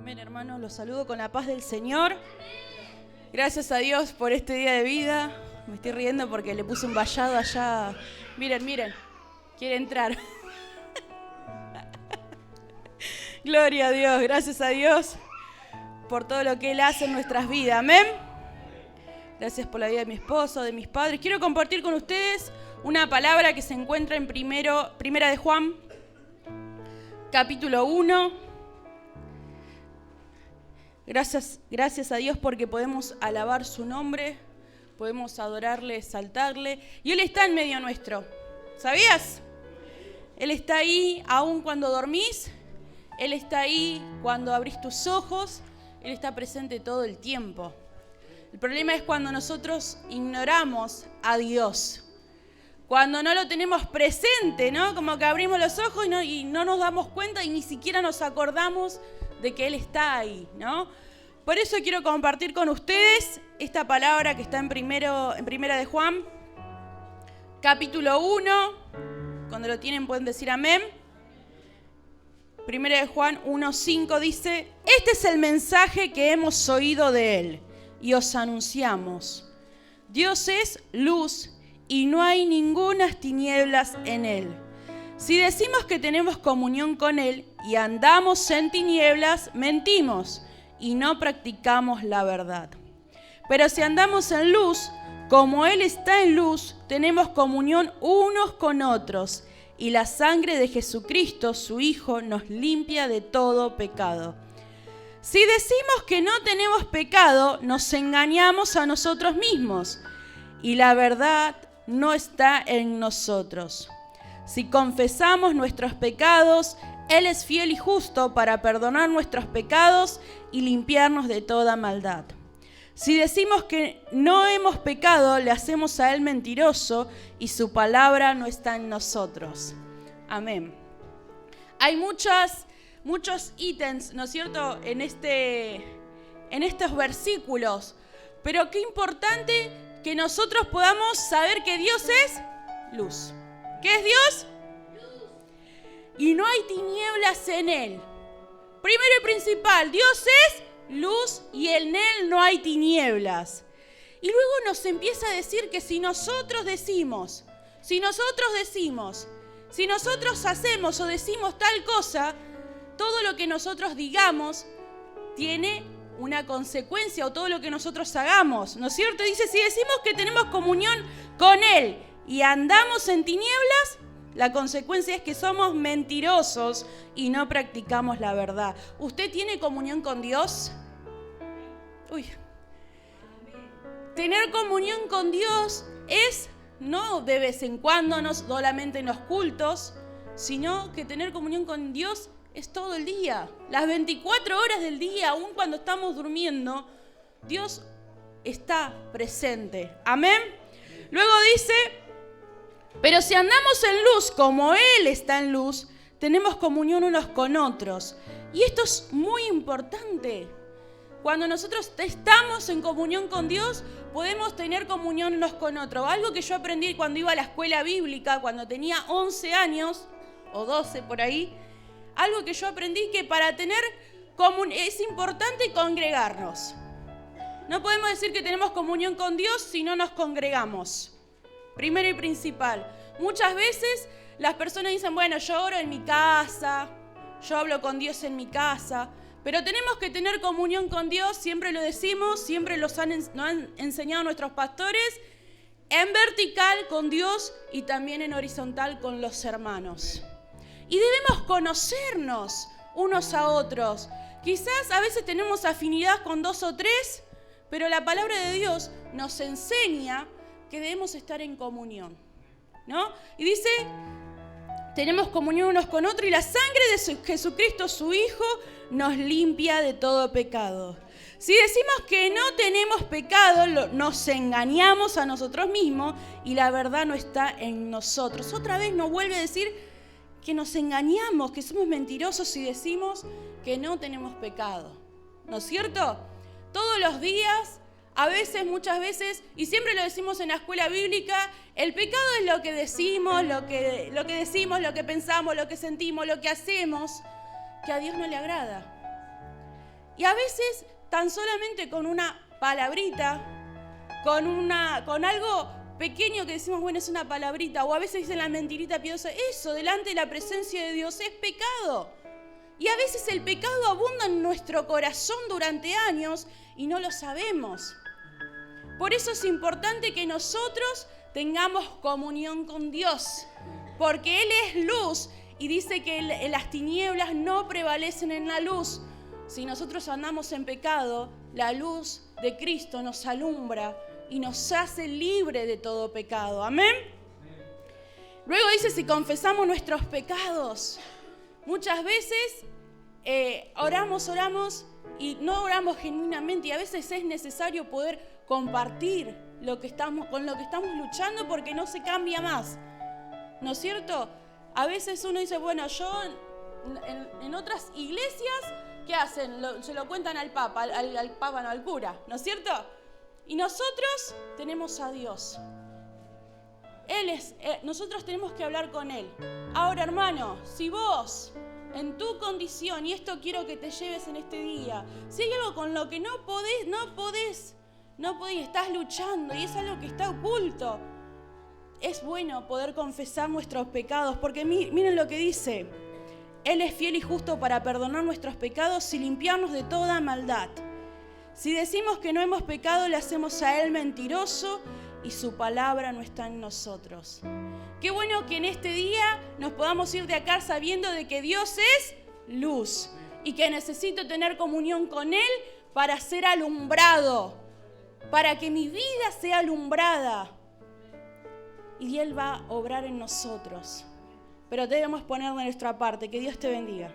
Amén, hermanos, los saludo con la paz del Señor. Gracias a Dios por este día de vida. Me estoy riendo porque le puse un vallado allá. Miren, quiere entrar. Gloria a Dios, gracias a Dios por todo lo que Él hace en nuestras vidas. Amén. Gracias por la vida de mi esposo, de mis padres. Quiero compartir con ustedes una palabra que se encuentra en Primera de Juan, capítulo 1. Gracias a Dios porque podemos alabar su nombre, podemos adorarle, exaltarle, y Él está en medio nuestro. ¿Sabías? Él está ahí aún cuando dormís, Él está ahí cuando abrís tus ojos, Él está presente todo el tiempo. El problema es cuando nosotros ignoramos a Dios, cuando no lo tenemos presente, ¿no? Como que abrimos los ojos y no nos damos cuenta y ni siquiera nos acordamos de que Él está ahí, ¿no? Por eso quiero compartir con ustedes esta palabra que está en Primera de Juan, capítulo 1. Cuando lo tienen pueden decir amén. Primera de Juan 1:5 dice: este es el mensaje que hemos oído de Él y os anunciamos. Dios es luz y no hay ningunas tinieblas en Él. Si decimos que tenemos comunión con Él y andamos en tinieblas, mentimos y no practicamos la verdad. Pero si andamos en luz, como Él está en luz, tenemos comunión unos con otros, y la sangre de Jesucristo, su Hijo, nos limpia de todo pecado. Si decimos que no tenemos pecado, nos engañamos a nosotros mismos, y la verdad no está en nosotros. Si confesamos nuestros pecados, Él es fiel y justo para perdonar nuestros pecados y limpiarnos de toda maldad. Si decimos que no hemos pecado, le hacemos a Él mentiroso y su palabra no está en nosotros. Amén. Hay muchos ítems, ¿no es cierto?, en estos versículos, pero qué importante que nosotros podamos saber que Dios es luz. ¿Qué es Dios? Luz. Y no hay tinieblas en Él. Primero y principal, Dios es luz y en Él no hay tinieblas. Y luego nos empieza a decir que si nosotros hacemos o decimos tal cosa, todo lo que nosotros digamos tiene una consecuencia, o todo lo que nosotros hagamos, ¿no es cierto? Dice, si decimos que tenemos comunión con Él y andamos en tinieblas, la consecuencia es que somos mentirosos y no practicamos la verdad. ¿Usted tiene comunión con Dios? Tener comunión con Dios es no de vez en cuando, no solamente en los cultos, sino que tener comunión con Dios es todo el día. Las 24 horas del día, aun cuando estamos durmiendo, Dios está presente. Amén. Luego dice: pero si andamos en luz como Él está en luz, tenemos comunión unos con otros. Y esto es muy importante. Cuando nosotros estamos en comunión con Dios, podemos tener comunión unos con otros. Algo que yo aprendí cuando iba a la escuela bíblica, cuando tenía 11 años, o 12 por ahí, algo que yo aprendí que para tener es importante congregarnos. No podemos decir que tenemos comunión con Dios si no nos congregamos. Primero y principal. Muchas veces las personas dicen, bueno, yo oro en mi casa, yo hablo con Dios en mi casa, pero tenemos que tener comunión con Dios, siempre lo decimos, siempre nos han enseñado nuestros pastores, en vertical con Dios y también en horizontal con los hermanos. Y debemos conocernos unos a otros. Quizás a veces tenemos afinidad con 2 o 3, pero la palabra de Dios nos enseña que debemos estar en comunión, ¿no? Y dice, tenemos comunión unos con otros y la sangre de Jesucristo, su Hijo, nos limpia de todo pecado. Si decimos que no tenemos pecado, nos engañamos a nosotros mismos y la verdad no está en nosotros. Otra vez nos vuelve a decir que nos engañamos, que somos mentirosos si decimos que no tenemos pecado. ¿No es cierto? Todos los días, a veces, muchas veces, y siempre lo decimos en la escuela bíblica, el pecado es lo que decimos, lo que pensamos, lo que sentimos, lo que hacemos, que a Dios no le agrada. Y a veces tan solamente con una palabrita, con algo pequeño que decimos, bueno, es una palabrita, o a veces dicen la mentirita piadosa, eso delante de la presencia de Dios es pecado. Y a veces el pecado abunda en nuestro corazón durante años y no lo sabemos. Por eso es importante que nosotros tengamos comunión con Dios, porque Él es luz y dice que las tinieblas no prevalecen en la luz. Si nosotros andamos en pecado, la luz de Cristo nos alumbra y nos hace libre de todo pecado. ¿Amén? Luego dice, si confesamos nuestros pecados. Muchas veces oramos y no oramos genuinamente, y a veces es necesario poder compartir con lo que estamos luchando, porque no se cambia más. ¿No es cierto? A veces uno dice, bueno, yo en otras iglesias, ¿qué hacen? Se lo cuentan al Papa, al cura, ¿no es cierto? Y nosotros tenemos a Dios. Nosotros tenemos que hablar con Él. Ahora, hermano, si vos, en tu condición, y esto quiero que te lleves en este día, si hay algo con lo que no podés, estás luchando y es algo que está oculto, es bueno poder confesar nuestros pecados, porque miren lo que dice. Él es fiel y justo para perdonar nuestros pecados y limpiarnos de toda maldad. Si decimos que no hemos pecado, le hacemos a Él mentiroso y su palabra no está en nosotros. Qué bueno que en este día nos podamos ir de acá sabiendo de que Dios es luz y que necesito tener comunión con Él para ser alumbrado, para que mi vida sea alumbrada. Y Él va a obrar en nosotros. Pero debemos poner de nuestra parte. Que Dios te bendiga.